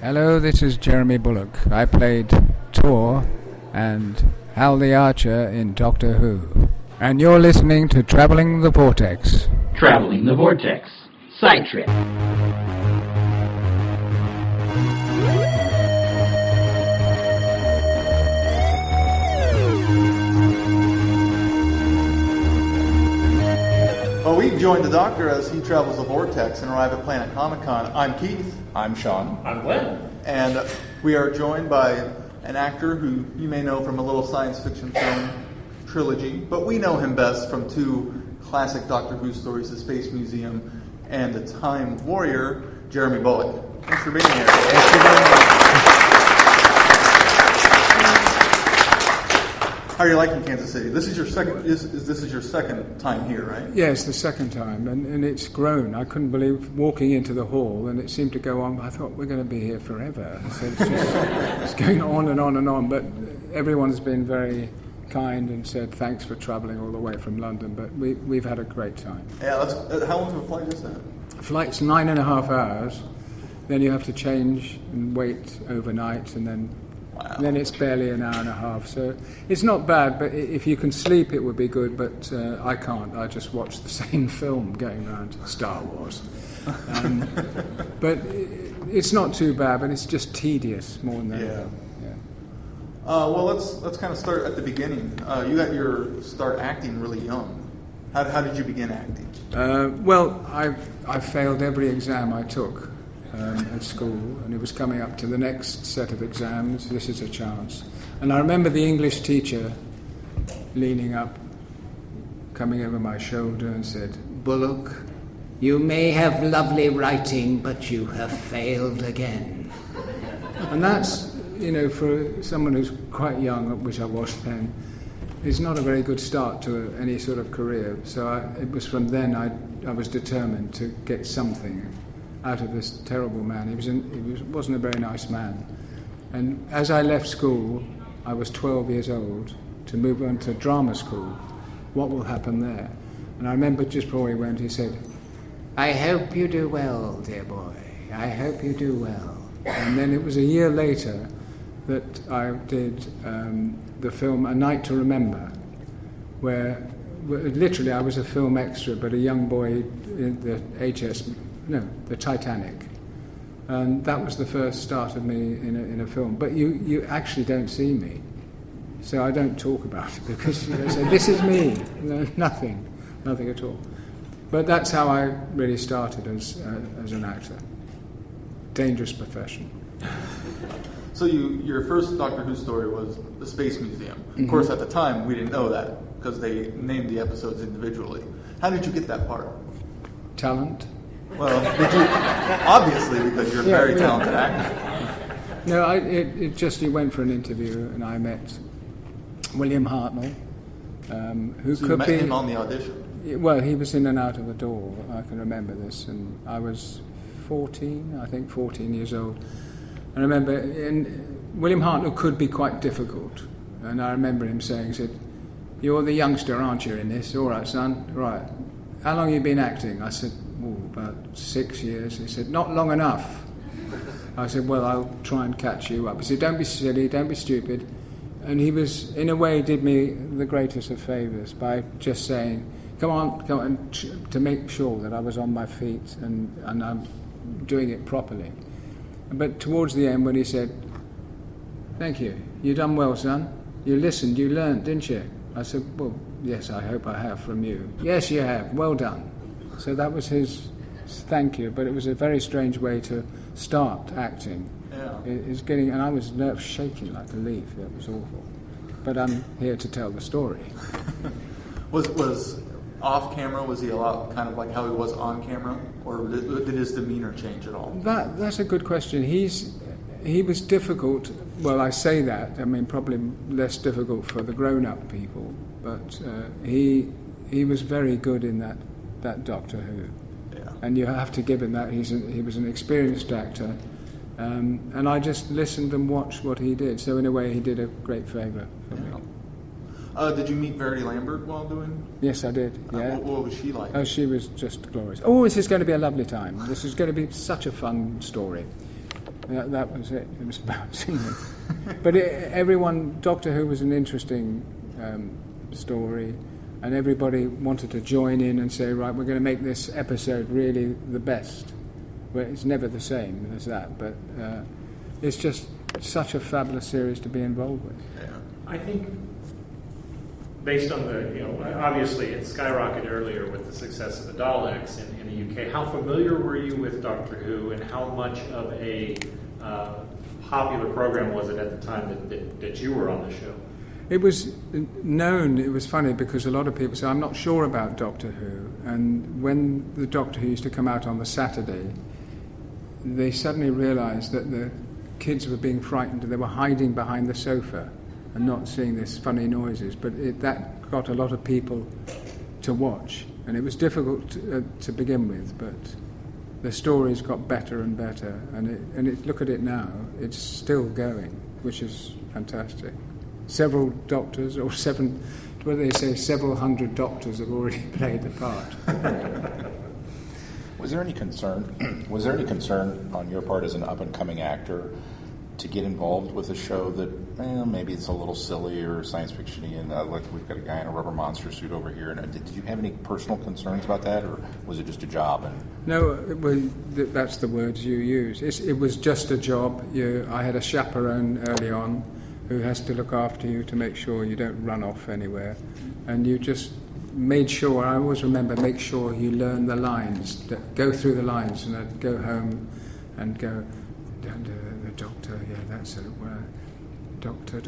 Hello, this is Jeremy Bulloch. I played Thor and Hal the Archer in Doctor Who. And you're listening to Traveling the Vortex. Traveling the Vortex. Side trip. Well, we join the Doctor as he travels the Vortex and arrive at Planet Comicon. I'm Keith. I'm Sean. I'm Glenn. And we are joined by an actor who you may know from a little science fiction film trilogy, but we know him best from two classic Doctor Who stories, The Space Museum and The Time Warrior, Jeremy Bulloch. Thanks for being here. Thank you very much. How are you liking Kansas City? This is your second. This is your second time here, right? Yes, the second time, and it's grown. I couldn't believe walking into the hall, and it seemed to go on. I thought we're going to be here forever. So it's going on and on and on. But everyone's been very kind and said thanks for travelling all the way from London. But we've had a great time. Yeah. How long of a flight is that? Flight's 9.5 hours. Then you have to change and wait overnight, and then. Wow. Then it's barely an hour and a half, so it's not bad, but if you can sleep it would be good, but I can't. I just watch the same film going around, Star Wars. But it's not too bad, but it's just tedious more than anything. Yeah. Well, let's kind of start at the beginning. You got your start acting really young. How did you begin acting? Well, I failed every exam I took. At school, and it was coming up to the next set of exams. This is a chance. And I remember the English teacher leaning up, coming over my shoulder and said, "Bulloch, you may have lovely writing, but you have failed again." And that's, for someone who's quite young, which I was then, is not a very good start to any sort of career. So it was from then I was determined to get something out of this terrible man. He wasn't a very nice man. And as I left school, I was 12 years old, to move on to drama school. What will happen there? And I remember just before he went, he said, "I hope you do well, dear boy. I hope you do well." And then it was a year later that I did the film A Night to Remember, where literally I was a film extra, but a young boy in the Titanic. And that was the first start of me in a film. But you actually don't see me. So I don't talk about it because so this is me. Nothing at all. But that's how I really started as an actor. Dangerous profession. So your first Doctor Who story was The Space Museum. Mm-hmm. Of course, at the time, we didn't know that because they named the episodes individually. How did you get that part? Talent. Well, obviously, because you're a very talented actor. No, you went for an interview, and I met William Hartnell, who So could you met be him on the audition? Well, he was in and out of the door. I can remember this, and I was 14 years old. And I remember, William Hartnell could be quite difficult, and I remember him saying, he said, "You're the youngster, aren't you, in this? All right, son. Right. How long have you been acting?" I said, "About 6 years." He said, "Not long enough." I said, "Well, I'll try and catch you up." He said, "Don't be silly, don't be stupid." And he was, in a way, did me the greatest of favours by just saying, come on, to make sure that I was on my feet and I'm doing it properly. But towards the end, when he said, "Thank you, you done well, son. You listened, you learned, didn't you?" I said, "Well, yes, I hope I have from you." "Yes, you have. Well done." So that was his thank you, but it was a very strange way to start acting. Yeah. And I was nerve shaking like a leaf. It was awful. But I'm here to tell the story. Was off camera? Was he a lot kind of like how he was on camera, or did his demeanor change at all? That's a good question. He was difficult. Well, I say that. I mean, probably less difficult for the grown-up people, but he was very good in that Doctor Who. Yeah. And you have to give him that. He was an experienced actor, and I just listened and watched what he did. So in a way, he did a great favour for me. Did you meet Verity Lambert while doing? Yes, I did. Yeah. What was she like? Oh, she was just glorious. Oh, this is going to be a lovely time. This is going to be such a fun story. That was it. It was about scenery. But Doctor Who was an interesting story, and everybody wanted to join in and say, right, we're going to make this episode really the best. Well, it's never the same as that, but it's just such a fabulous series to be involved with. Yeah. I think, based on obviously it skyrocketed earlier with the success of the Daleks in the UK. How familiar were you with Doctor Who, and how much of a popular program was it at the time that you were on the show? It was known. It was funny because a lot of people say, I'm not sure about Doctor Who, and when the Doctor Who used to come out on the Saturday, they suddenly realised that the kids were being frightened. They were hiding behind the sofa and not seeing these funny noises, but that got a lot of people to watch, and it was difficult to begin with, but the stories got better and better, and look at it now, it's still going, which is fantastic. Several doctors, or several hundred doctors have already played the part. Was there any concern on your part as an up-and-coming actor to get involved with a show that maybe it's a little silly or science fiction-y, and like we've got a guy in a rubber monster suit over here? And did you have any personal concerns about that, or was it just a job? No, that's the words you use. It was just a job. I had a chaperone early on who has to look after you to make sure you don't run off anywhere, and you just made sure. I always remember, make sure you learn the lines, go through the lines, and I'd go home and go down to the doctor. Yeah, that's it. Doctor,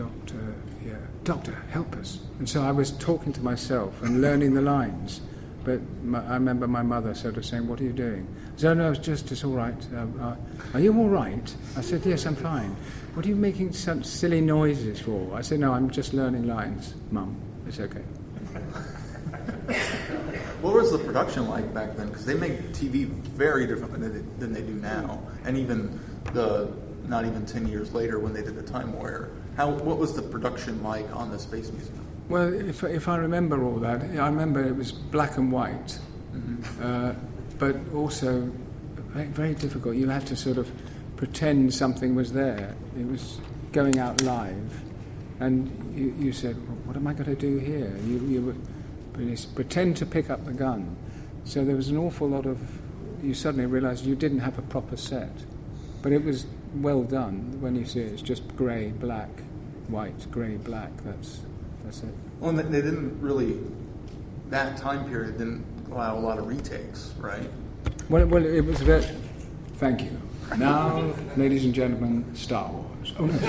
yeah, doctor, help us. And so I was talking to myself and learning the lines. But I remember my mother sort of saying, "What are you doing?" I said, "No, it's all right." Are you all right? I said, "Yes, I'm fine." "What are you making such silly noises for?" I said, "No, I'm just learning lines, Mum. It's okay." What was the production like back then? Because they make TV very different than they do now, and even not even 10 years later when they did the Time Warrior. What was the production like on the Space Museum? Well, if I remember all that, I remember it was black and white, but also very, very difficult. You had to sort of pretend something was there. It was going out live, and you said, well, "What am I going to do here?" You pretend to pick up the gun. So there was an awful lot of. You suddenly realised you didn't have a proper set, but it was well done. When you see it, it's just grey, black, white, grey, black. That's it. Well, and they didn't really. That time period didn't allow a lot of retakes, right? Well, it was very. Thank you. Now, ladies and gentlemen, Star Wars. Oh no.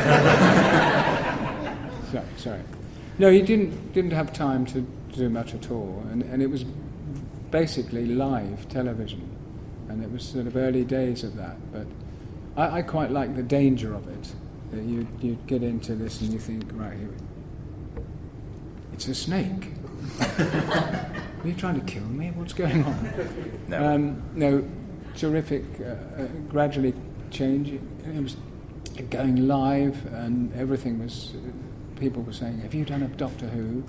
Sorry. No, you didn't have time to do much at all, and it was basically live television, and it was sort of early days of that. But I quite like the danger of it. You get into this and you think, right, it's a snake. Are you trying to kill me? What's going on? No, terrific. Gradually changing. It was going live, and everything was. People were saying, "Have you done a Doctor Who?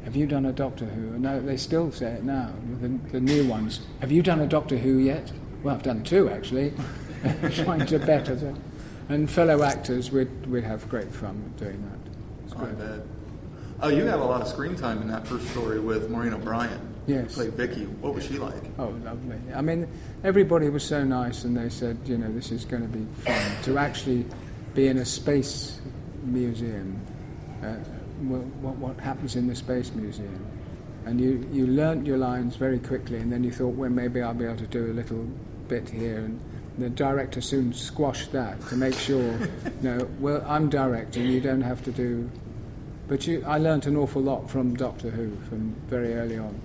Have you done a Doctor Who?" And now they still say it now. The new ones. "Have you done a Doctor Who yet?" Well, I've done 2 actually. Trying to better them. And fellow actors, we'd have great fun doing that. It's great. I bet. Oh, you had a lot of screen time in that first story with Maureen O'Brien. Yes. Who played Vicky. What was she like? Oh, lovely. I mean, everybody was so nice, and they said, this is going to be fun. To actually be in a space museum, what happens in the Space Museum. And you learnt your lines very quickly, and then you thought, well, maybe I'll be able to do a little bit here. And the director soon squashed that to make sure, well, I'm directing, you don't have to do... But I learnt an awful lot from Doctor Who from very early on.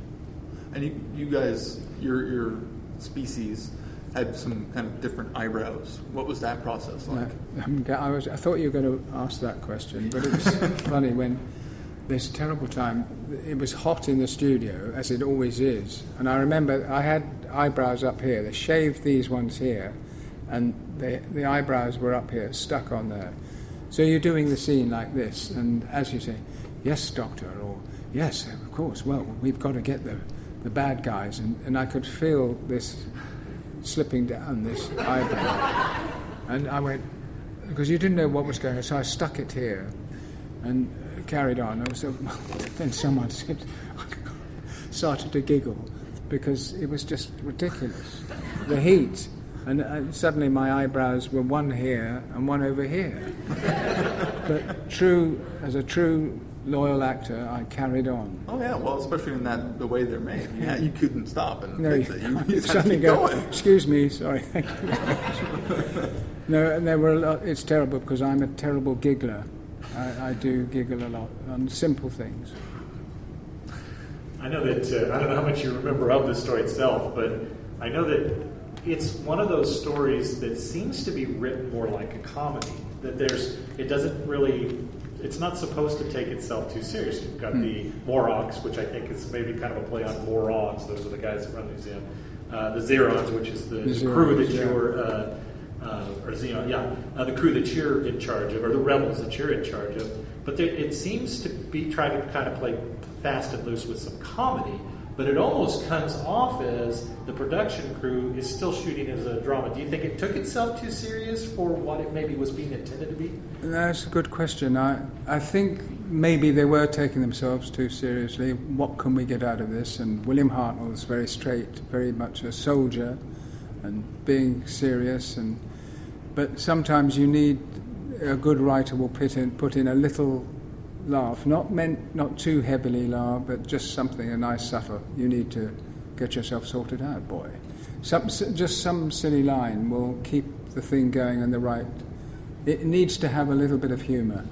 And you guys, your species had some kind of different eyebrows. What was that process like? I thought you were going to ask that question, but it was funny when this terrible time, it was hot in the studio, as it always is, and I remember I had eyebrows up here. They shaved these ones here, and the eyebrows were up here, stuck on there. So you're doing the scene like this, and as you say, "Yes, Doctor," or "Yes, of course, well, we've got to get the bad guys," and I could feel this slipping down this eyebrow. And I went, because you didn't know what was going on, so I stuck it here and carried on. Then someone started to giggle because it was just ridiculous. The heat. And suddenly my eyebrows were one here and one over here. But as a true loyal actor, I carried on. Oh yeah, well, especially in the way they're made. Yeah, you couldn't stop and fix it. You just had to suddenly keep go, going. excuse me, sorry, thank you very much. No, and there were a lot. It's terrible because I'm a terrible giggler. I do giggle a lot on simple things. I know that, I don't know how much you remember of the story itself, but I know that it's one of those stories that seems to be written more like a comedy. That it's not supposed to take itself too seriously. You've got the Morocks, which I think is maybe kind of a play on morons. Those are the guys that run the museum. The Xerons, which is the crew that you're, or Xeron, the crew that you're in charge of, or the rebels that you're in charge of. But it seems to be trying to kind of play fast and loose with some comedy, but it almost comes off as the production crew is still shooting as a drama. Do you think it took itself too serious for what it maybe was being intended to be? That's a good question. I think maybe they were taking themselves too seriously. What can we get out of this? And William Hartnell was very straight, very much a soldier, and being serious. But sometimes you need a good writer will put in a little laugh, not too heavily laugh, but just something, a nice subtle. You need to get yourself sorted out, boy. Just some silly line will keep the thing going in the right. It needs to have a little bit of humour.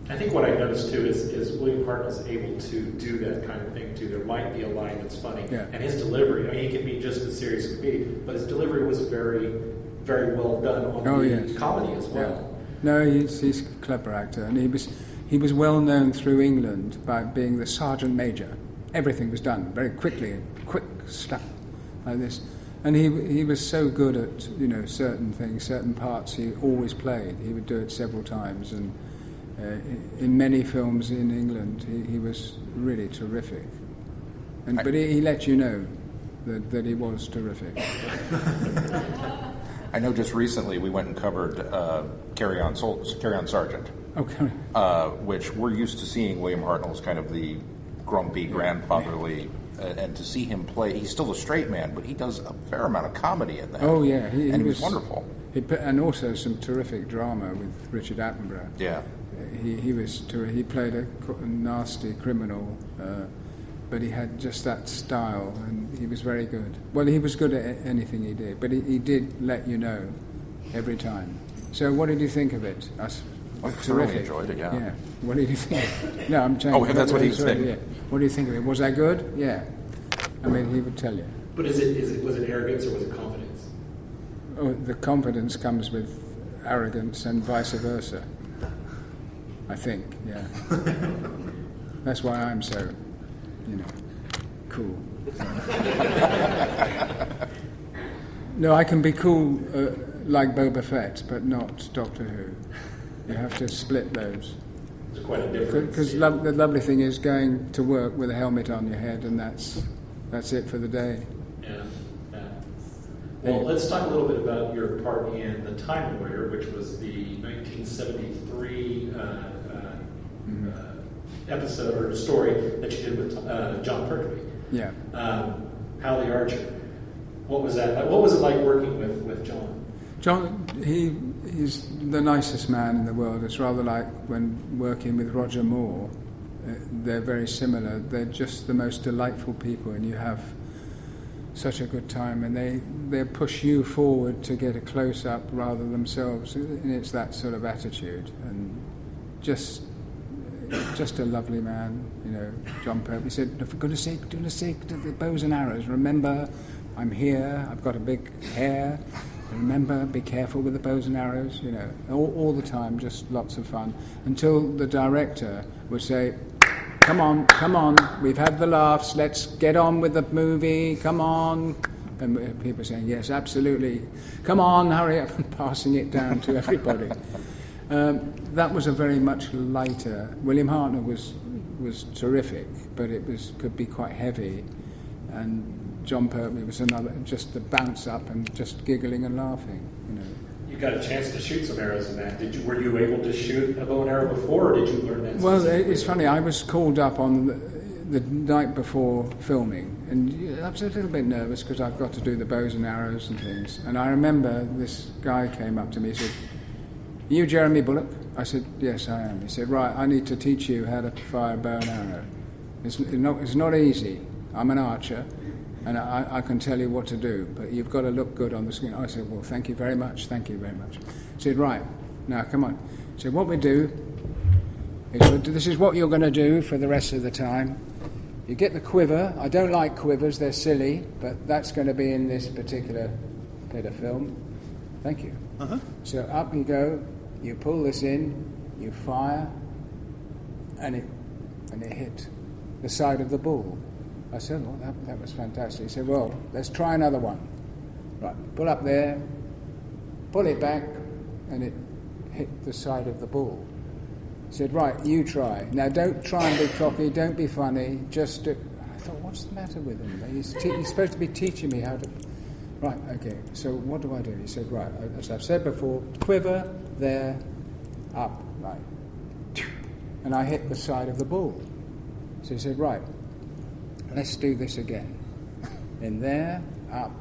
I think what I noticed too is William Hartnell's able to do that kind of thing too. There might be a line that's funny, and his delivery. I mean, he can be just as serious as he can be, but his delivery was very, very well done on the comedy as well. Yeah. No, he's a clever actor, and he was well known through England by being the sergeant major. Everything was done very quickly, quick stuff like this. And he was so good at certain things, certain parts he always played. He would do it several times, and in many films in England he was really terrific. But he let you know that he was terrific. I know just recently we went and covered Carry On Sergeant, which we're used to seeing William Hartnell as kind of the grumpy, grandfatherly, and to see him play, he's still a straight man, but he does a fair amount of comedy in that. Oh yeah, he was wonderful. And also some terrific drama with Richard Attenborough. Yeah, he played a nasty criminal. But he had just that style, and he was very good. Well, he was good at anything he did, but he did let you know every time. So what did you think of it? I thoroughly enjoyed it, yeah. Yeah. What did you think? No, I'm changing. Oh, that's what he was saying. Yeah. What do you think of it? Was that good? Yeah. I mean, he would tell you. But was it arrogance or was it confidence? Oh, the confidence comes with arrogance and vice versa. I think, yeah. That's why I'm so... cool. No, I can be cool like Boba Fett, but not Doctor Who. You have to split those. There's quite a difference. Because the lovely thing is going to work with a helmet on your head, and that's it for the day. Yeah. Well, let's talk a little bit about your part in The Time Warrior, which was the 1973 episode or story that you did with John Pertwee. Yeah. Hallie Archer. What was that? What was it like working with John? John, he's the nicest man in the world. It's rather like when working with Roger Moore. They're very similar. They're just the most delightful people, and you have such a good time. And they push you forward to get a close-up rather themselves. And it's that sort of attitude. And just a lovely man, John Pertwee. He said, for goodness sake, the bows and arrows. Remember, I'm here, I've got a big hair. Remember, be careful with the bows and arrows, all the time, just lots of fun. Until the director would say, come on, we've had the laughs, let's get on with the movie, come on. And people saying, yes, absolutely. Come on, hurry up, and passing it down to everybody. That was a very much lighter. William Hartnell was terrific, but could be quite heavy, and John Pertwee was another, just the bounce up and just giggling and laughing. You got a chance to shoot some arrows in that. Were you able to shoot a bow and arrow before, or did you learn that? Well, it's funny. I was called up on the night before filming, and I was a little bit nervous because I've got to do the bows and arrows and things. And I remember this guy came up to me and said, "Are you Jeremy Bulloch?" I said, "Yes, I am." He said, "Right, I need to teach you how to fire a bow and arrow. It's not easy. I'm an archer, and I can tell you what to do, but you've got to look good on the screen." I said, "Well, thank you very much, thank you very much." He said, "Right, now come on." He said, "What we do is, this is what you're going to do for the rest of the time. You get the quiver. I don't like quivers, they're silly, but that's going to be in this particular bit of film. Thank you." Uh-huh. So up you go, you pull this in, you fire, and it hit the side of the bull. I said, "Well, that was fantastic." He said, "Well, let's try another one." Right, pull up there, pull it back, and it hit the side of the bull. He said, "Right, you try. Now don't try and be cocky, don't be funny, just do." I thought, what's the matter with him? He's supposed to be teaching me how to... Right, okay, so what do I do? He said, "Right, as I've said before, quiver, there, up, right." And I hit the side of the bull. So he said, "Right, let's do this again. In there, up."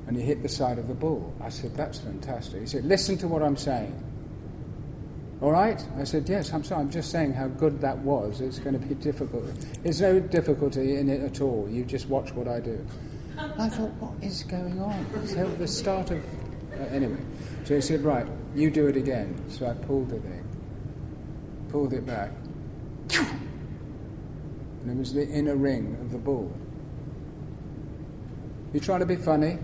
And he hit the side of the bull. I said, "That's fantastic." He said, "Listen to what I'm saying." "All right?" I said, "Yes, I'm sorry. I'm just saying how good that was. It's going to be difficult." There's no difficulty in it at all. You just watch what I do. I thought, what is going on? So the start of... anyway. So he said, "Right, you do it again." So I pulled the thing. Pulled it back. And it was the inner ring of the bull. "You trying to be funny?"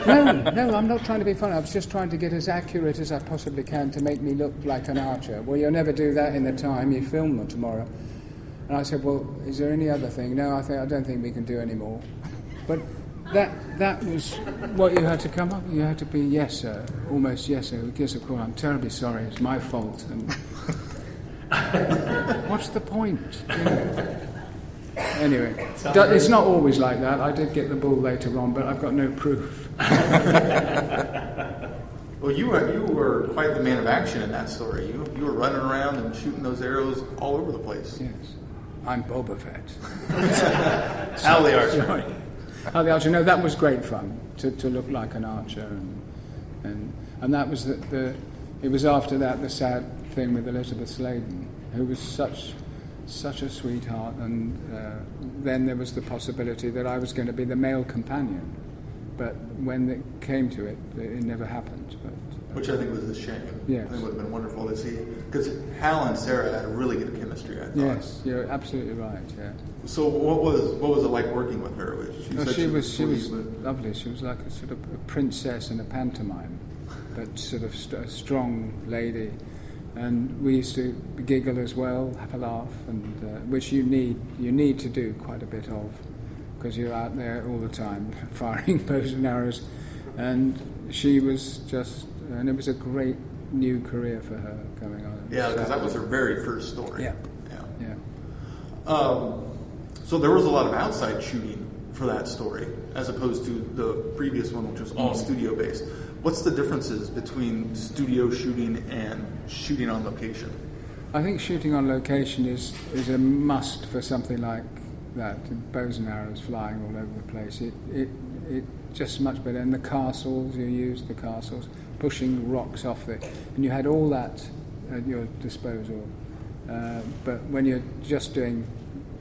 No, I'm not trying to be funny. I was just trying to get as accurate as I possibly can to make me look like an archer. "Well, you'll never do that in the time. You film them tomorrow." And I said, "Well, is there any other thing?" "No, I don't think we can do any more." But that was what you had to come up with. You had to be, "Yes, sir," almost "Yes, sir." "Yes, of course, I'm terribly sorry. It's my fault." And what's the point? You know? Anyway, it's not always like that. I did get the bull later on, but I've got no proof. Well, you were quite the man of action in that story. You were running around and shooting those arrows all over the place. Yes. I'm Boba Fett. Hal the Archer. Sorry. Hal the Archer. No, that was great fun to look like an archer, and that was it was after that the sad thing with Elizabeth Sladen, who was such a sweetheart, and then there was the possibility that I was going to be the male companion, but when it came to it, it never happened. Which I think was a shame. Yes. I think it would have been wonderful to see, because Hal and Sarah had a really good chemistry, I thought. Yes, you're absolutely right. Yeah. So what was it like working with her? She was lovely. She was like a sort of a princess in a pantomime, but sort of a strong lady. And we used to giggle as well, have a laugh, and which you need to do quite a bit of, because you're out there all the time firing bows and arrows. And she was just, and it was a great new career for her going on. Yeah, because that was her very first story. Yeah. So there was a lot of outside shooting for that story, as opposed to the previous one, which was all studio based. What's the differences between studio shooting and shooting on location? I think shooting on location is a must for something like that. Bows and arrows flying all over the place. It just much better. And the castles, you used the castles, pushing rocks off it, and you had all that at your disposal. But when you're just doing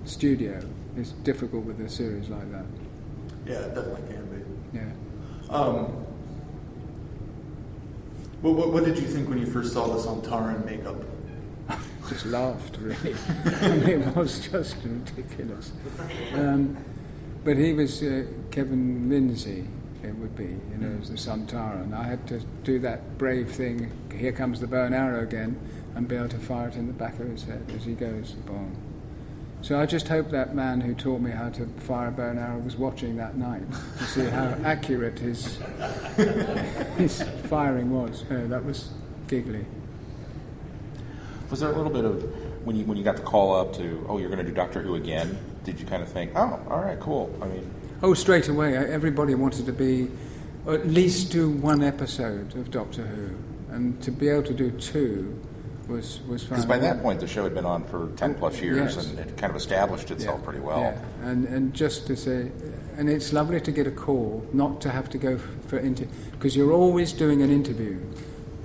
studio, it's difficult with a series like that. Yeah, it definitely can be. Yeah. What did you think when you first saw this on Taran makeup? Just laughed, really. I mean, it was just ridiculous. But he was Kevin Lindsay, it would be, as the Sontaran. I had to do that brave thing, here comes the bow and arrow again, and be able to fire it in the back of his head as he goes, boom. So I just hope that man who taught me how to fire a bow and arrow was watching that night to see how accurate his firing was. That was giggly. Was there a little bit of, when you got the call up to, you're going to do Doctor Who again, did you kind of think, all right, cool? I mean... Oh, straight away. Everybody wanted to be or at least do one episode of Doctor Who, and to be able to do two was fun. Because by that point, the show had been on for 10 plus years, Yes. and it kind of established itself pretty well. Yeah, and just to say, and it's lovely to get a call, not to have to go for interview, because you're always doing an interview.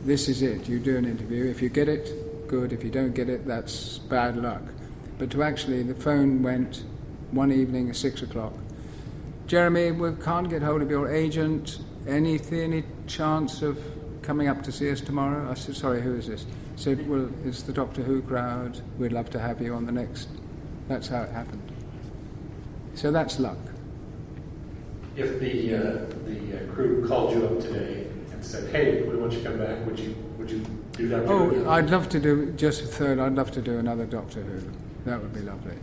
This is it, you do an interview. If you get it, good. If you don't get it, that's bad luck. But to actually, the phone went one evening at 6 o'clock. Jeremy, we can't get hold of your agent. Any chance of coming up to see us tomorrow? I said, sorry, who is this? He said, well, it's the Doctor Who crowd. We'd love to have you on the next. That's how it happened. So that's luck. If the crew called you up today and said, "Hey, we want you to come back," would you do that? Oh, I'd love to do just a third. I'd love to do another Doctor Who. That would be lovely.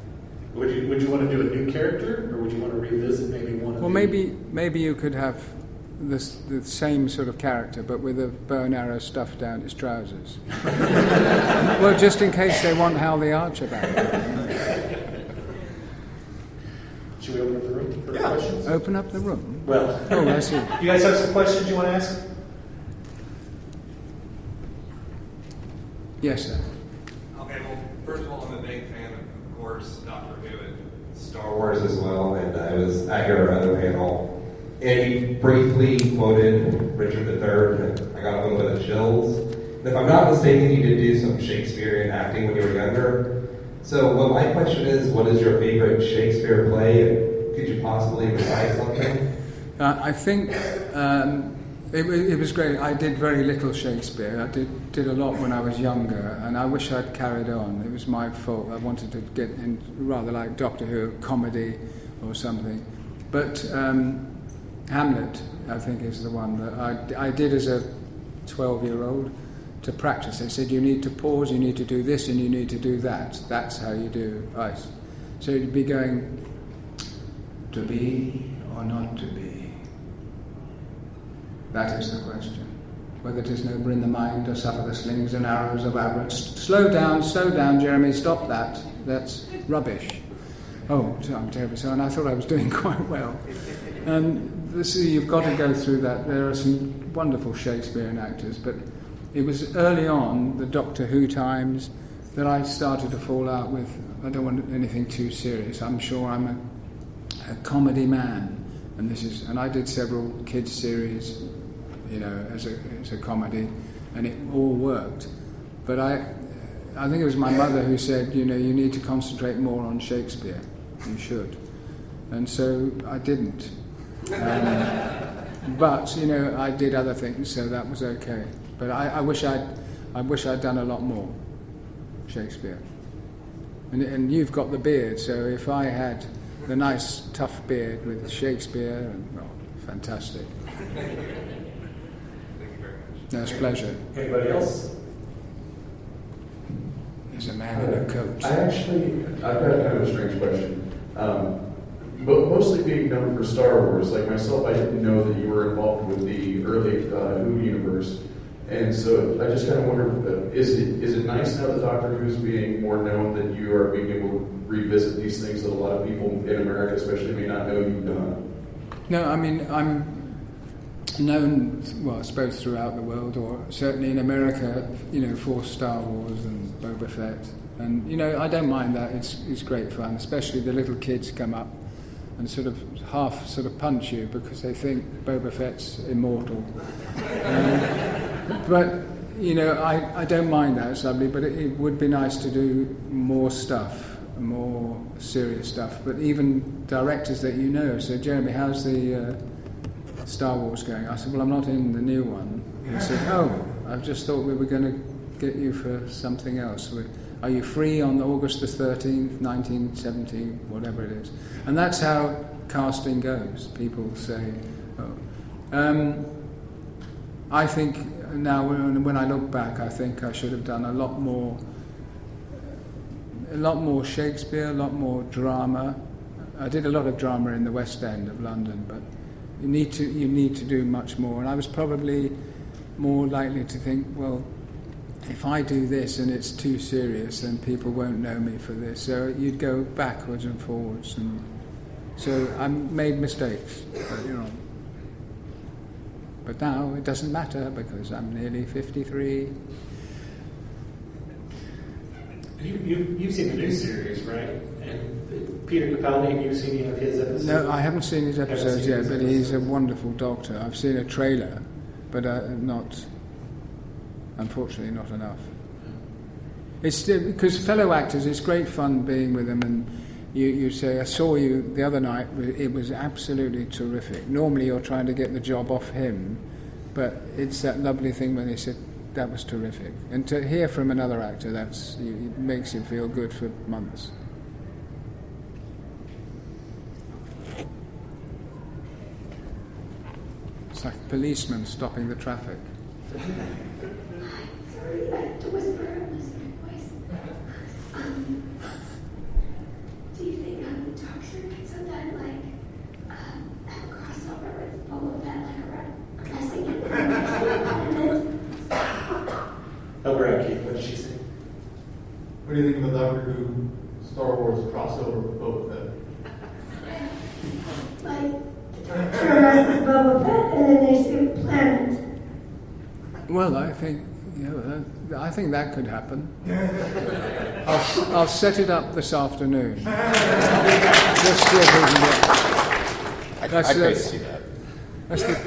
Would you want to do a new character, or would you want to revisit maybe one of? Well, maybe you could have the same sort of character, but with a bow and arrow stuffed down his trousers. Well, just in case they want Hal the Archer back. Should we open up the room for questions? Open up the room. Well, Oh, I see. you guys have some questions you want to ask? Yes, sir. Okay, well, first of all, I'm a big fan of course, Doctor Who and Star Wars as well, and I was at your other panel, and you briefly quoted Richard III, and I got a little bit of chills. And if I'm not mistaken, you did do some Shakespearean acting when you were younger. So, well, my question is, what is your favorite Shakespeare play, and could you possibly recite something? I think it was great. I did very little Shakespeare. I did a lot when I was younger, and I wish I'd carried on. It was my fault. I wanted to get in rather like Doctor Who, comedy or something. But Hamlet, I think, is the one that I did as a 12-year-old to practice. They said, you need to pause, you need to do this, and you need to do that. That's how you do ice. So you'd be going, to be or not to be? That is the question. Whether 'tis noble in the mind or suffer the slings and arrows of avarice. Slow down, Jeremy, stop that. That's rubbish. Oh, I'm terribly sorry, and I thought I was doing quite well. And you've got to go through that. There are some wonderful Shakespearean actors, but it was early on, the Doctor Who times, that I started to fall out with, I don't want anything too serious. I'm sure I'm a comedy man, and I did several kids series, as a comedy, and it all worked. But I think it was my mother who said, you need to concentrate more on Shakespeare. You should. And so I didn't. But I did other things, so that was okay. But I wish I'd done a lot more Shakespeare. And you've got the beard, so if I had the nice tough beard with Shakespeare, fantastic. Thank you very much. No, it's a pleasure. Anybody else? There's a man in a coat. I've got kind of a strange question. But mostly being known for Star Wars, like myself, I didn't know that you were involved with the early Who universe. And so I just kind of wonder, is it nice now that Doctor Who's being more known that you are being able to revisit these things that a lot of people in America especially may not know you've done? No, I mean, I'm known, I suppose throughout the world, or certainly in America, for Star Wars and Boba Fett. And, I don't mind that. It's great fun, especially the little kids come up and sort of punch you because they think Boba Fett's immortal. But, I don't mind that, it's lovely, but it would be nice to do more stuff, more serious stuff. But even directors that so Jeremy, how's the Star Wars going? I said, well, I'm not in the new one. He said, I just thought we were going to get you for something else. Are you free on August the 13th, 1970, whatever it is? And that's how casting goes. People say, I think now when I look back, I think I should have done a lot more Shakespeare, a lot more drama. I did a lot of drama in the West End of London, but you need to do much more. And I was probably more likely to think, well, if I do this and it's too serious, then people won't know me for this. So you'd go backwards and forwards, and so I made mistakes. But, But now it doesn't matter because I'm nearly 53. You've seen the new series, right? And Peter Capaldi, have you seen any of his episodes? No, I haven't seen his episodes yet, but he's a wonderful doctor. I've seen a trailer, but unfortunately not enough. It's still, because fellow actors, it's great fun being with them, and you say, I saw you the other night, it was absolutely terrific. Normally you're trying to get the job off him, but it's that lovely thing when they said, that was terrific. And to hear from another actor, it makes you feel good for months. It's like a policeman stopping the traffic. Sorry, I have to whisper in this voice. Do you think the Doctor could sometime have a crossover with Boba Fett, like a wrestling tournament? Help her out, Keith. What did she say? What do you think of the Doctor Who Star Wars crossover with Boba Fett? Like, the Doctor wrestles Boba Fett, and then they save the planet. Well, I think that could happen. I'll set it up this afternoon. Just see if we can get. I'd pay to see that.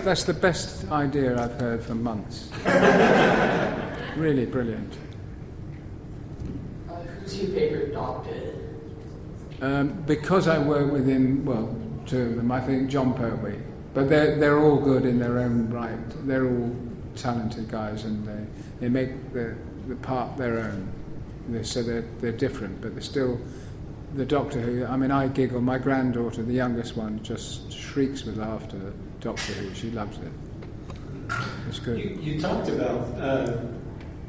That's the best idea I've heard for months. Really brilliant. Who's your favorite Doctor? Because I work with him, well, two of them, I think John Pertwee. But they're all good in their own right. They're all talented guys, and they make the part their own. So they're different, but they're still the Doctor Who. I mean, I giggle. My granddaughter, the youngest one, just shrieks with laughter at Doctor Who. She loves it. It's good. You talked about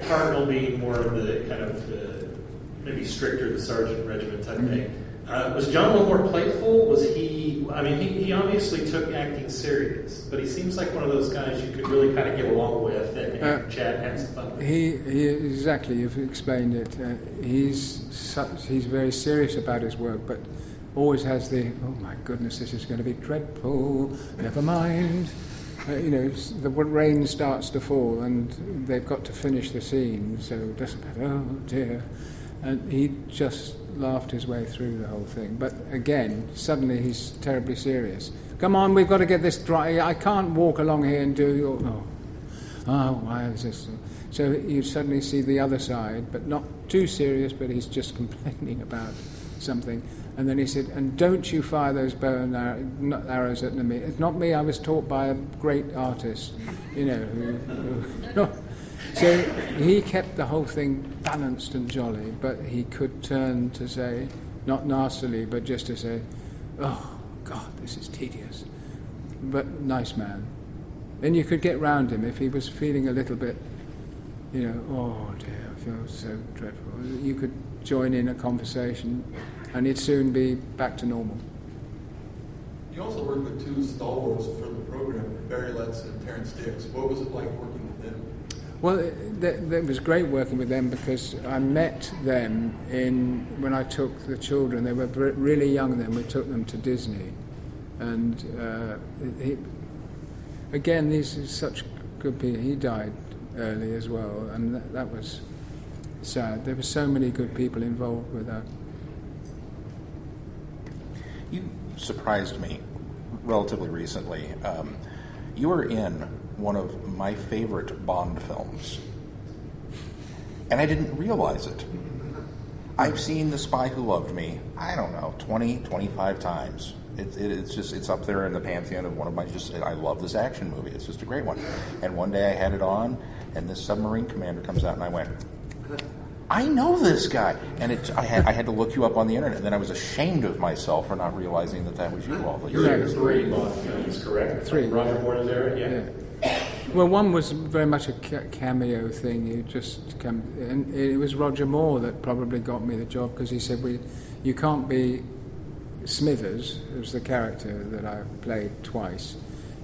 Cardinal being more of the kind of maybe stricter, the sergeant regiment type thing. Was John a little more playful? Was he? I mean, he obviously took acting serious, but he seems like one of those guys you could really kind of get along with and chat and have some fun with. He exactly. You've explained it. He's very serious about his work, but always has the oh my goodness, this is going to be dreadful. Never mind. The rain starts to fall, and they've got to finish the scene, so it doesn't matter. Oh dear. And he just laughed his way through the whole thing. But again, suddenly he's terribly serious. Come on, we've got to get this dry. I can't walk along here and do... why is this... So you suddenly see the other side, but not too serious, but he's just complaining about something. And then he said, and don't you fire those bow and arrows at me. It's not me, I was taught by a great artist, So he kept the whole thing balanced and jolly, but he could turn to say, not nastily, but just to say, oh, God, this is tedious. But nice man. Then you could get round him if he was feeling a little bit, oh dear, I feel so dreadful. You could join in a conversation and he'd soon be back to normal. You also worked with two stalwarts for the program, Barry Letts and Terrence Dix. What was it like working with them? Well, it was great working with them because I met them when I took the children. They were really young then. We took them to Disney. And again, these are such good people. He died early as well, and that was sad. There were so many good people involved with that. You surprised me relatively recently. You were in one of my favorite Bond films, and I didn't realize it. I've seen The Spy Who Loved Me, 20, 25 times. It's up there in the pantheon of one of my, I love this action movie. It's just a great one. And one day I had it on, and this submarine commander comes out, and I went, I know this guy. And I had to look you up on the internet, and then I was ashamed of myself for not realizing that was you all the years. 3 Bond films, correct? 3. Roger Moore's era, yeah. Well, one was very much a cameo thing. You just come, and it was Roger Moore that probably got me the job because he said, "You can't be Smithers, who's the character that I played twice.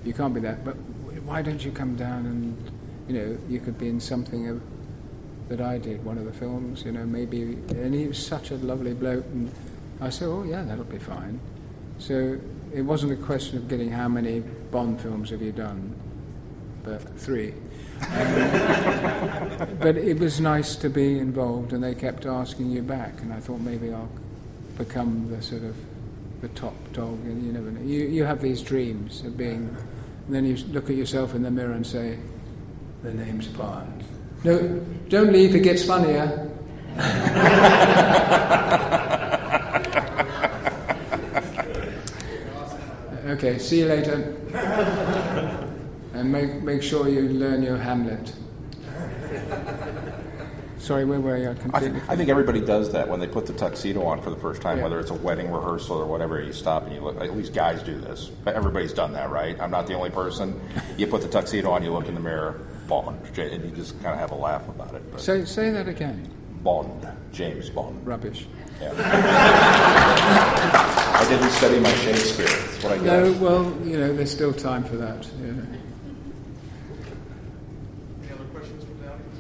You can't be that. But why don't you come down and you could be in something that I did, one of the films, maybe." And he was such a lovely bloke, and I said, "Oh yeah, that'll be fine." So it wasn't a question of getting how many Bond films have you done. but 3. But it was nice to be involved, and they kept asking you back, and I thought maybe I'll become the sort of the top dog, and you never know. You have these dreams of being, and then you look at yourself in the mirror and say, the name's Bond. No, don't leave, it gets funnier. Okay, see you later. And make sure you learn your Hamlet. Sorry, where were you? I think everybody does that when they put the tuxedo on for the first time, Yeah. whether it's a wedding rehearsal or whatever. You stop and you look. At least guys do this. But everybody's done that, right? I'm not the only person. You put the tuxedo on, you look in the mirror, Bond, and you just kind of have a laugh about it. But Say that again. Bond, James Bond. Rubbish. Yeah. I didn't study my Shakespeare. That's what I got. No, well, there's still time for that. Yeah. Any other questions from the audience?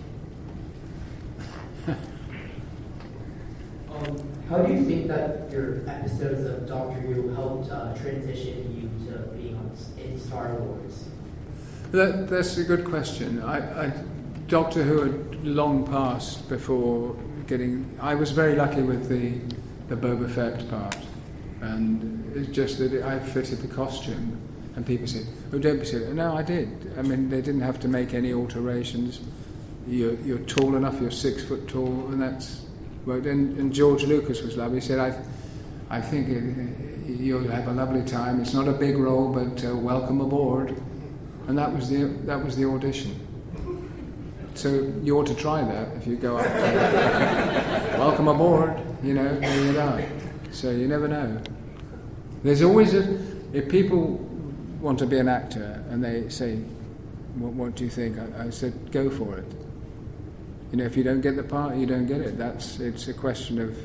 How do you think that your episodes of Doctor Who helped transition you to being in Star Wars? That's a good question. Doctor Who had long passed before getting. I was very lucky with the Boba Fett part, and it's just that I fitted the costume, and people said, "Oh, don't be silly." No, I did. I mean, they didn't have to make any alterations. You're tall enough. You're 6 foot tall, and that's worked. And George Lucas was lovely. He said, "I think you'll have a lovely time. It's not a big role, but welcome aboard." And that was the audition. So you ought to try that if you go up. Welcome aboard. There you are. So you never know. There's always if people want to be an actor and they say, "What do you think?" I said, "Go for it." If you don't get the part, you don't get it. It's a question of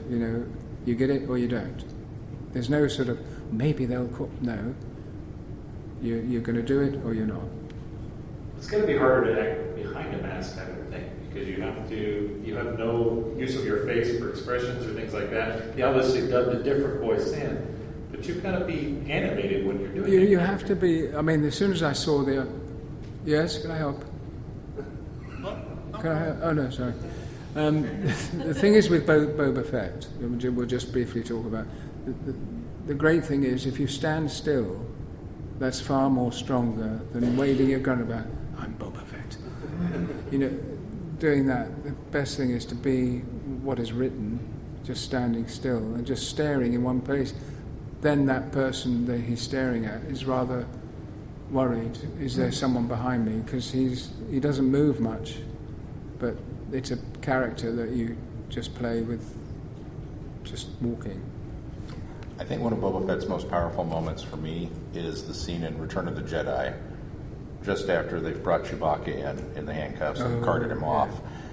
you get it or you don't. There's no sort of maybe they'll no. You're going to do it or you're not. It's going to be harder to act behind a mask, I would think, because you have no use of your face for expressions or things like that. You obviously dubbed a different voice in, but you've got to be animated when you're doing it. You have to be. I mean, as soon as I saw yes, can I help? Can I help? Oh no, sorry. The thing is with Boba Fett, we'll just briefly talk about. The great thing is if you stand still, that's far more stronger than waving your gun about, "I'm Boba Fett." Doing that, the best thing is to be what is written, just standing still and just staring in one place. Then that person that he's staring at is rather worried. Is there someone behind me? Because he doesn't move much, but it's a character that you just play with just walking. I think one of Boba Fett's most powerful moments for me is the scene in Return of the Jedi, just after they've brought Chewbacca in the handcuffs and carted him off,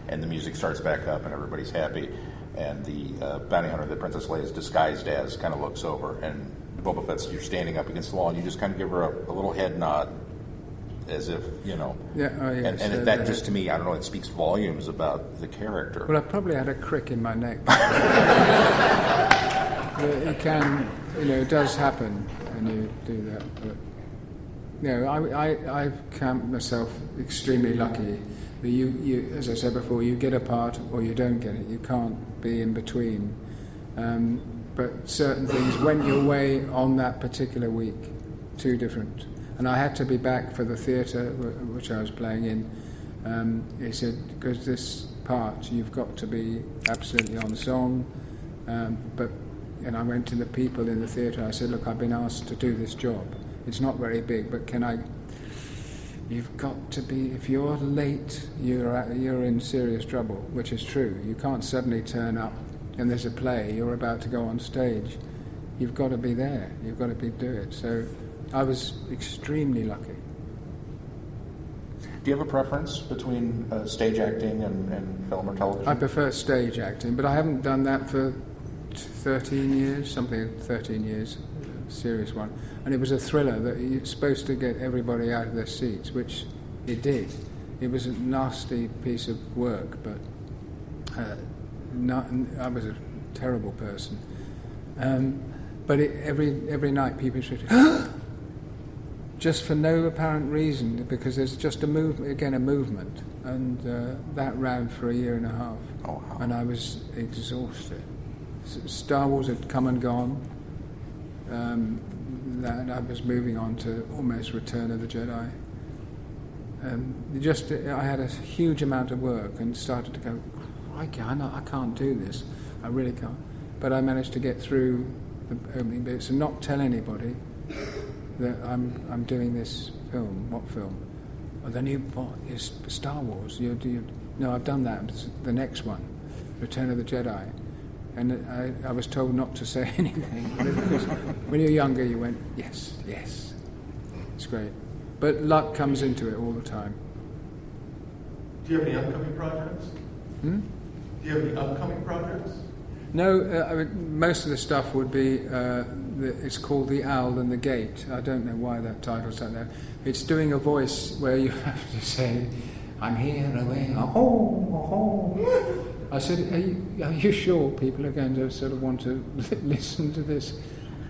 and the music starts back up and everybody's happy, and the bounty hunter that Princess Leia is disguised as kind of looks over, and Boba Fett's, you're standing up against the wall, and you just kind of give her a little head nod, as if, Yeah, yes, and that just, to me, I don't know, it speaks volumes about the character. Well, I probably had a crick in my neck. It can, it does happen when you do that. But I count myself extremely lucky. That you, as I said before, you get a part or you don't get it. You can't be in between. But certain things went your way on that particular week. Two different. And I had to be back for the theatre which I was playing in. He said, because this part you've got to be absolutely on song. And I went to the people in the theatre. I said, "Look, I've been asked to do this job. It's not very big, but can I?" You've got to be. If you're late, you're in serious trouble, which is true. You can't suddenly turn up and there's a play. You're about to go on stage. You've got to be there. You've got to do it. So I was extremely lucky. Do you have a preference between stage acting and film or television? I prefer stage acting, but I haven't done that for 13 years, something 13 years, a serious one. And it was a thriller that you're supposed to get everybody out of their seats, which it did. It was a nasty piece of work, but I was a terrible person. But every night people said, just for no apparent reason, because there's just a movement, and that ran for a year and a half. Oh, wow. And I was exhausted. Star Wars had come and gone. That I was moving on to almost Return of the Jedi. I had a huge amount of work and started to go, crikey, I can't do this. I really can't. But I managed to get through the opening bits and not tell anybody that I'm doing this film. What film? Oh, the new is Star Wars. No, I've done that. It's the next one, Return of the Jedi. And I was told not to say anything, because when you're younger you went, yes, it's great. But luck comes into it all the time. Do you have any upcoming projects? Hmm? Do you have any upcoming projects? No, most of the stuff would be, it's called The Owl and the Gate. I don't know why that title's like that. It's doing a voice where you have to say, I'm here, away, oh. I said, are you sure people are going to sort of want to listen to this?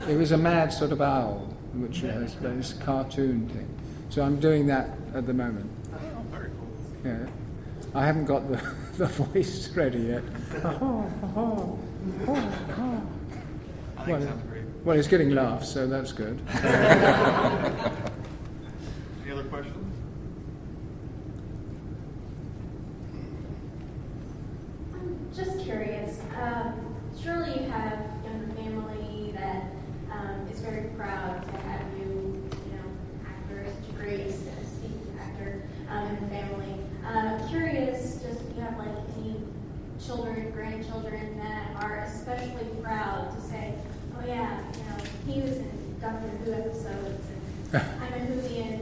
It was a mad sort of owl, which was this cartoon thing. So I'm doing that at the moment. Oh, very cool. Yeah. I haven't got the voice ready yet. I think it sounds great. Well, it's getting laughs, so that's good. Any other questions? I'm just curious. Surely you have a younger family that is very proud to have you, actor, such a great esteemed actor in the family. Curious, just if you have any children, grandchildren that are especially proud to say, oh yeah, he was in Doctor Who episodes, and I'm a Whovian.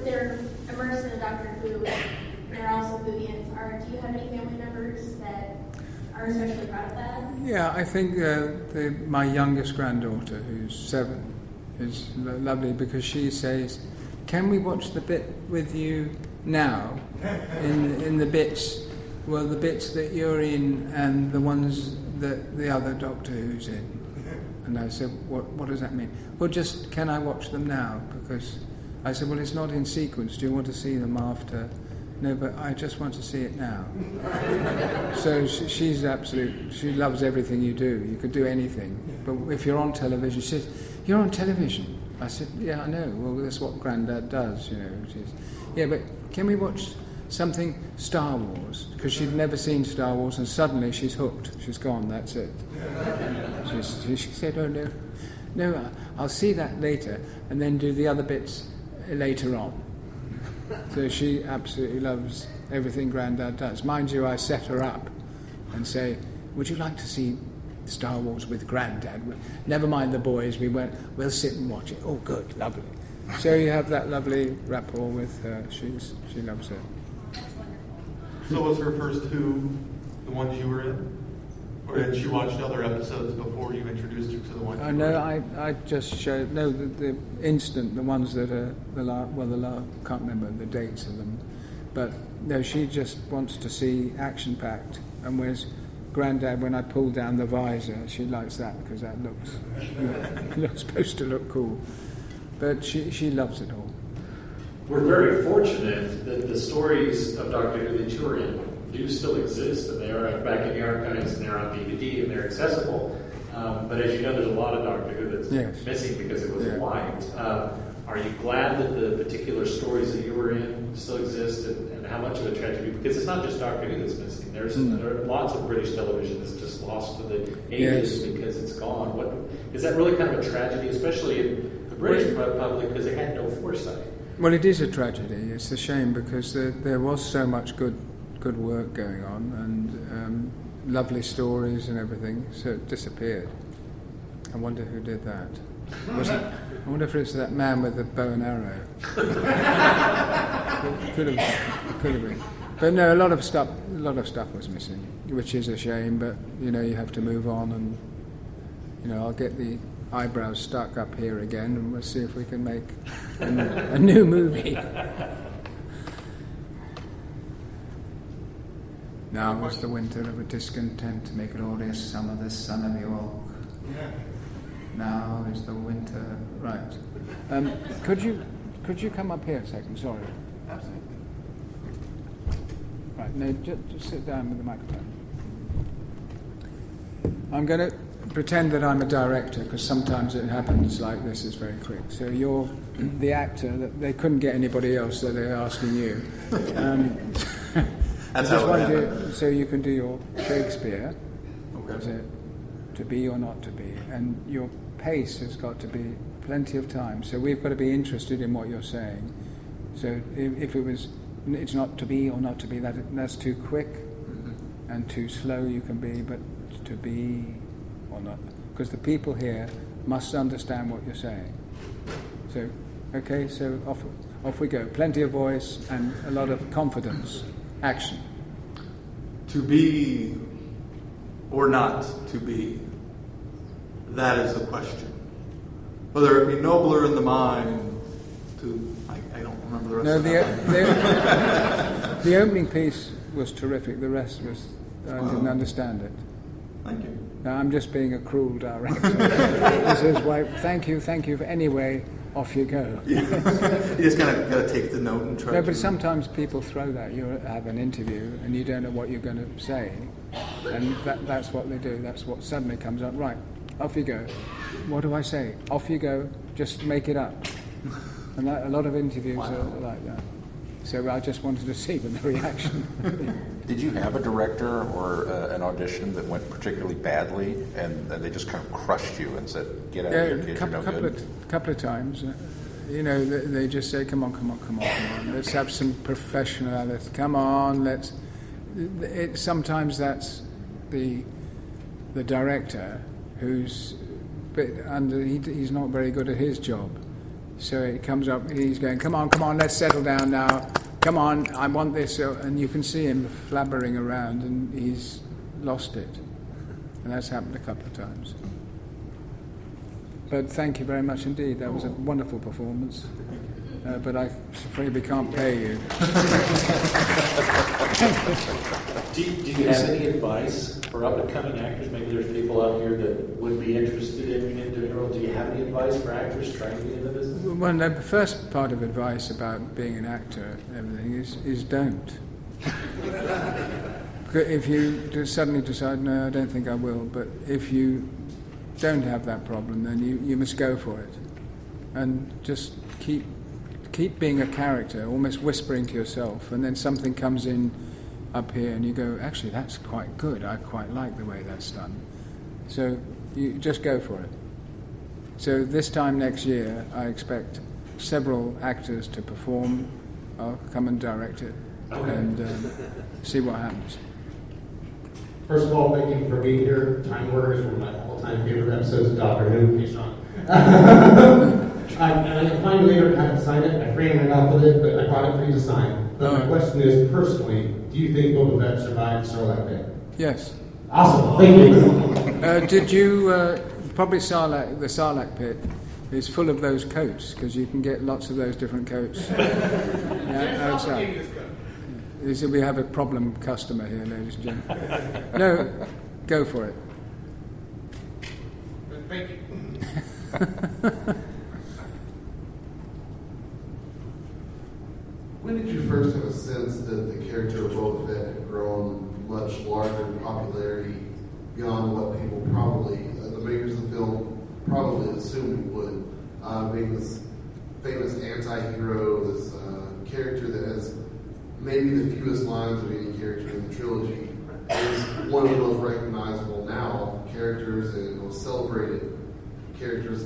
They're immersed in a Doctor Who, and they're also Whovians. Do you have any family members that are especially proud of that? Yeah, I think my youngest granddaughter, who's 7, is lovely, because she says, can we watch the bit with you now in the bits, the bits that you're in and the ones that the other Doctor Who's in? And I said, what does that mean? Well, just, can I watch them now? Because I said, well, it's not in sequence. Do you want to see them after? No, but I just want to see it now. So she's absolute. She loves everything you do. You could do anything. But if you're on television, she says, you're on television. I said, yeah, I know. Well, that's what Grandad does, Which is, yeah, but can we watch something Star Wars? Because she'd never seen Star Wars, and suddenly she's hooked. She's gone. That's it. She said, oh no, I'll see that later, and then do the other bits later on. So she absolutely loves everything Grandad does. Mind you, I set her up and say, would you like to see Star Wars with Grandad? Never mind the boys, we'll sit and watch it. Oh, good, lovely. So you have that lovely rapport with her. She loves it. So was her first 2 the ones you were in? Or had she watched other episodes before you introduced her to the ones you were in? No, I just showed, the instant, the ones that are can't remember the dates of them. But no, she just wants to see action-packed. And whereas Grandad, when I pull down the visor, she likes that because that looks supposed to look cool. But she loves it all. We're very fortunate that the stories of Doctor Who that you're in do still exist, and they are back in the archives, and they're on DVD, and they're accessible. But as you know, there's a lot of Doctor Who that's missing because it was wiped. Are you glad that the particular stories that you were in still exist, and how much of a tragedy? Because it's not just Doctor Who that's missing. There are lots of British television that's just lost to the ages because it's gone. Is that really kind of a tragedy, especially in the British public, because they had no foresight? Well, it is a tragedy. It's a shame because there was so much good work going on and lovely stories and everything, so it disappeared. I wonder who did that. I wonder if it's that man with the bow and arrow. Could have been. But no, a lot of stuff was missing, which is a shame. But you have to move on, and I'll get the eyebrows stuck up here again, and we'll see if we can make a new movie. Now was the winter of a discontent, to make glorious summer the sun of York. Now is the winter. Right. Could you come up here a second? Sorry. Absolutely. Right. No, just sit down with the microphone. I'm going to pretend that I'm a director, because sometimes it happens like this. It's very quick. So you're the actor. That they couldn't get anybody else, so they're asking you. I just want you, so you can do your Shakespeare. Okay. Is it to be or not to be? And your pace has got to be plenty of time. So we've got to be interested in what you're saying. So if it was, it's not to be or not to be, that's too quick, and too slow you can be, but to be or not. Because the people here must understand what you're saying. So, okay, so off we go. Plenty of voice and a lot of confidence. Action. To be or not to be, that is the question. Whether it be nobler in the mind to, I don't remember the rest of that. The opening piece was terrific. The rest was, I didn't understand it. Thank you. Now, I'm just being a cruel director. This is why, thank you. Anyway, off you go. You just kind of got to take the note and try. No, but sometimes people throw that. You have an interview and you don't know what you're going to say, and that's what they do. That's what suddenly comes up. Right, off you go. What do I say? Off you go. Just make it up. And a lot of interviews are like that. So I just wanted to see the reaction. Did you have a director or an audition that went particularly badly, and they just kind of crushed you and said, "Get out of here, kid, you're no good"? Couple of times, they just say, "Come on, let's have some professionality. Come on, let's." Sometimes that's the director who's a bit under. He's not very good at his job, so it comes up. He's going, "Come on, let's settle down now. Come on, I want this," and you can see him flabbering around, and he's lost it, and that's happened a couple of times. But thank you very much indeed. That was a wonderful performance. But I'm afraid we can't pay you. Do you have any advice for up-and-coming actors? Maybe there's people out here that would be interested in doing a role. Do you have any advice for actors trying to get into the business? Well, the first part of advice about being an actor and everything is don't. If you suddenly decide, no, I don't think I will, but if you don't have that problem, then you must go for it. And just keep being a character, almost whispering to yourself, and then something comes in up here and you go, actually, that's quite good. I quite like the way that's done. So you just go for it. So this time next year, I expect several actors to perform. I'll come and direct it and see what happens. First of all, thank you for being here. Time Warner is one of my all-time favorite episodes of Doctor Who. Hey, Sean. And I can find you later to have to sign it. I framed it off with it, but I brought it for you to sign. But my question is, personally, do you think Boba Fett survived Sarlacc Pit? Yes. Awesome. Thank you. Did you probably the Sarlacc Pit is full of those coats, because you can get lots of those different coats outside. We have a problem customer here, ladies and gentlemen. No, go for it. Thank you. When did you first have a sense that the character of Boba Fett had grown much larger in popularity beyond what people probably, the makers of the film, probably assumed it would? Being this famous anti-hero, this character that has maybe the fewest lines of any character in the trilogy, is one of the most recognizable now characters and most celebrated characters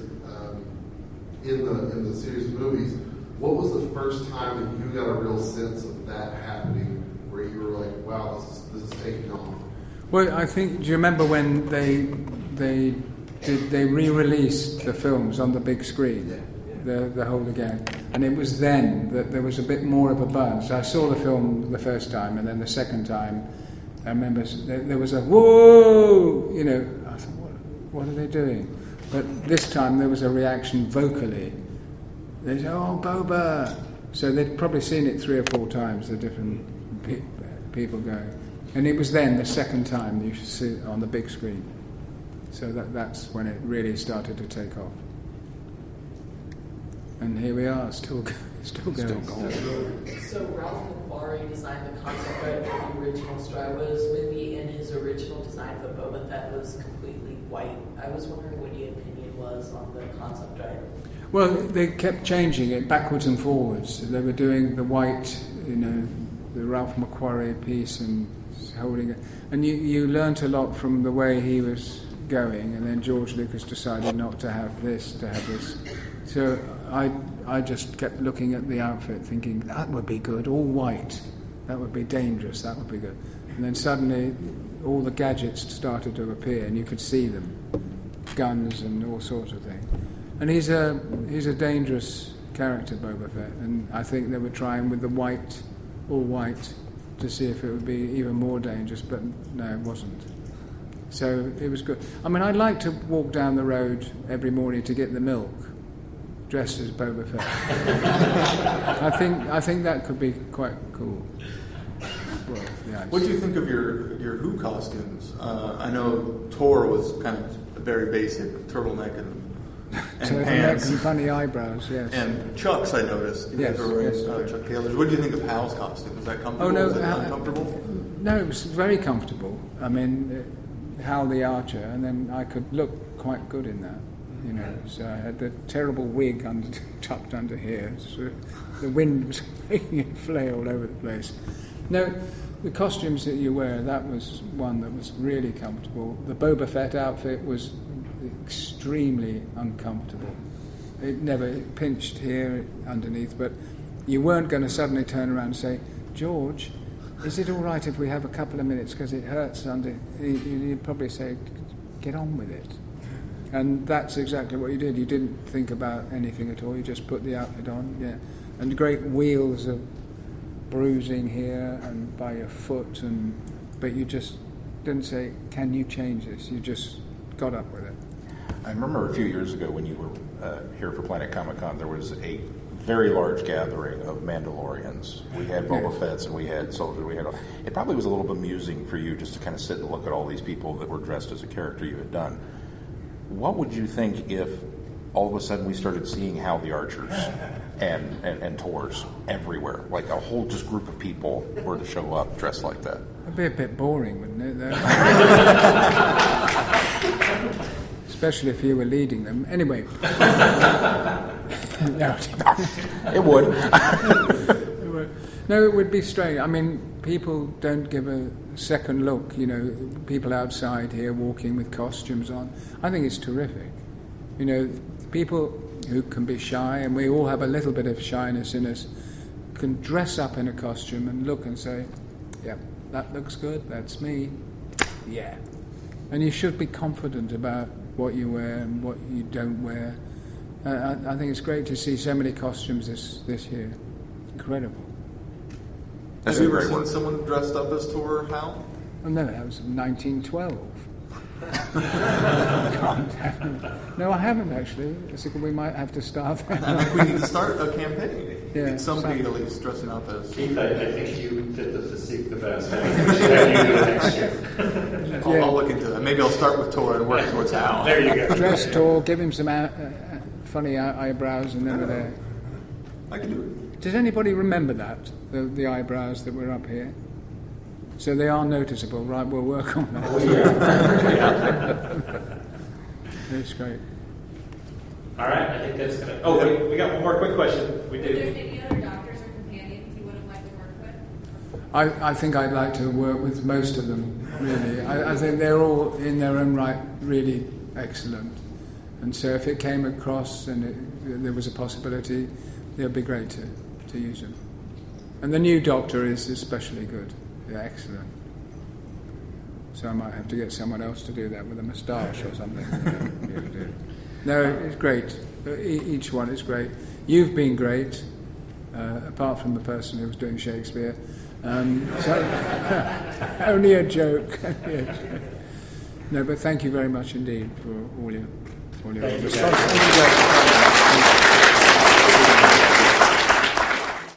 in the series of movies. What was the first time that you got a real sense of that happening, where you were like, "Wow, this is taking off"? Well, I think. Do you remember when they re-released the films on the big screen, the whole again? And it was then that there was a bit more of a buzz. I saw the film the first time, and then the second time, I remember there was a whoa. I thought, what are they doing? But this time there was a reaction vocally. They said, "Oh, Boba!" So they'd probably seen it 3 or 4 times, the different people going. And it was then, the second time, you should see it on the big screen. So that's when it really started to take off. And here we are, still going. So Ralph McQuarrie designed the concept art for the original Star Wars movie, and his original design for Boba Fett was completely white. I was wondering what your opinion was on the concept art. Well, they kept changing it backwards and forwards. They were doing the white, the Ralph McQuarrie piece and holding it. And you learnt a lot from the way he was going, and then George Lucas decided not to have this, to have this. So I just kept looking at the outfit thinking, that would be good, all white. That would be dangerous, that would be good. And then suddenly all the gadgets started to appear and you could see them. Guns and all sorts of things. And he's a dangerous character, Boba Fett, and I think they were trying with the white, all white, to see if it would be even more dangerous, but no, it wasn't. So it was good. I mean, I'd like to walk down the road every morning to get the milk, dressed as Boba Fett. I think that could be quite cool. Well, yeah, what do you think of your Who costumes? I know Tor was kind of a very basic turtleneck and pants and funny eyebrows, yes. And Chuck's, I noticed. You guys were wearing Chuck Taylor's. What do you think of Hal's costume? Was that comfortable? Oh, no, was it uncomfortable? No, it was very comfortable. I mean, Hal the Archer, and then I could look quite good in that. So I had the terrible wig tucked under here. So the wind was making it flail all over the place. No, the costumes that you wear, that was one that was really comfortable. The Boba Fett outfit was extremely uncomfortable. It pinched here underneath, but you weren't going to suddenly turn around and say, George, is it all right if we have a couple of minutes because it hurts under... You'd probably say, get on with it. And that's exactly what you did. You didn't think about anything at all. You just put the outfit on, yeah. And great wheels of bruising here and by your foot, but you just didn't say, can you change this? You just got up with it. I remember a few years ago when you were here for Planet Comicon, there was a very large gathering of Mandalorians. We had Boba Fett's and we had soldiers. It probably was a little bemusing for you just to kind of sit and look at all these people that were dressed as a character you had done. What would you think if all of a sudden we started seeing Hal the Archers and Tors everywhere? Like a whole just group of people were to show up dressed like that. It'd be a bit boring, wouldn't it? Especially if you were leading them. Anyway. No. It would. No, it would be strange. I mean, people don't give a second look. People outside here walking with costumes on. I think it's terrific. People who can be shy, and we all have a little bit of shyness in us, can dress up in a costume and look and say, yeah, that looks good, that's me, yeah. And you should be confident about what you wear and what you don't wear. I think it's great to see so many costumes this year. Incredible. Have you ever seen someone dressed up as Tor or Hal? Oh, no, that was 1912. No, I haven't actually. I think we might have to start that. I think we need to start a campaign. Yeah, get somebody at least dressing up as. Keith, I think you fit the physique the best. I think we should have you do it next year. I'll look into that. Maybe I'll start with Tor and work towards Hal. There you go. Dress Tor, give him some funny eyebrows, and then we're there. I can do it. Does anybody remember that? The eyebrows that were up here? So they are noticeable, right? We'll work on that. That's great. All right, I think that's going to... Oh, wait, we got one more quick question. We Are there any other doctors or companions you would have liked to work with? I think I'd like to work with most of them, really. I think they're all, in their own right, really excellent. And so if it came across and there was a possibility, it would be great to use them. And the new Doctor is especially good. Yeah, excellent. So I might have to get someone else to do that with a moustache or something. No, it's great. Each one is great. You've been great, apart from the person who was doing Shakespeare. So only a joke. No, but thank you very much indeed for all your. Thank you.